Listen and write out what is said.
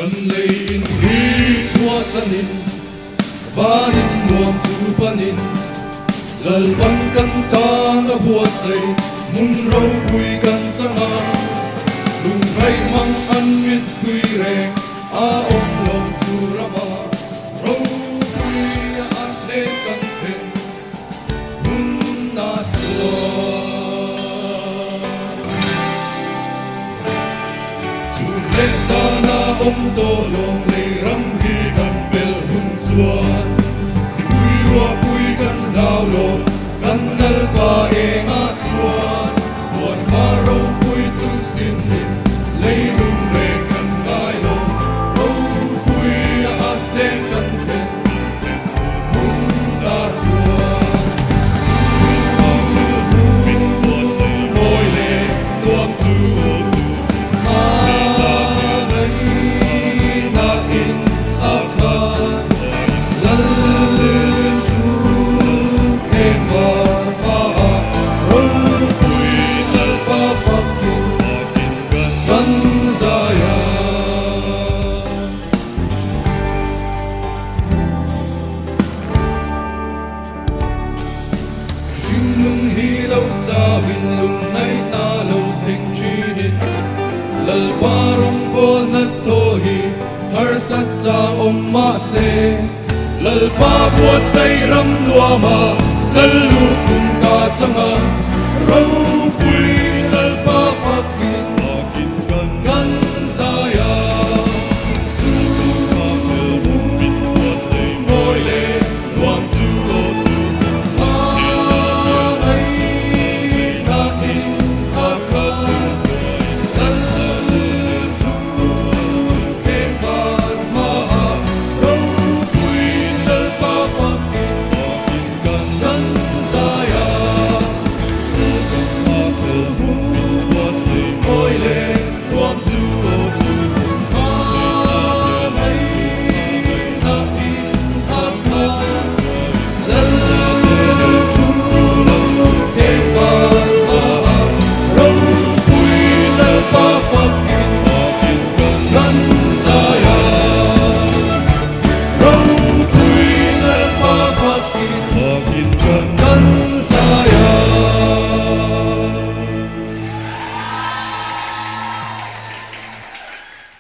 Kan lei in hi chua sanin vanin nuam chu panin lalban kan ta na bua sei mun ro pui kan changa lung hai mang an mit pui re a om long chu rama ro pui a le kan phen mun na chua chu le sa na om to long le ram hi kan bel hun chuan pui ro pui kan lao lo kan nal pa e nga chuan buat ma ro pui chu sin din le lung re kan ngai lo ro pui a le kan phen mun na chuan moi le tuam chu lung hi lo cha vin lung nai ta lo thing chi din lal pa rong bol na to hi har sat cha om ma se lal pa buat sai ram lua ma lal lu kum ka changa ro pui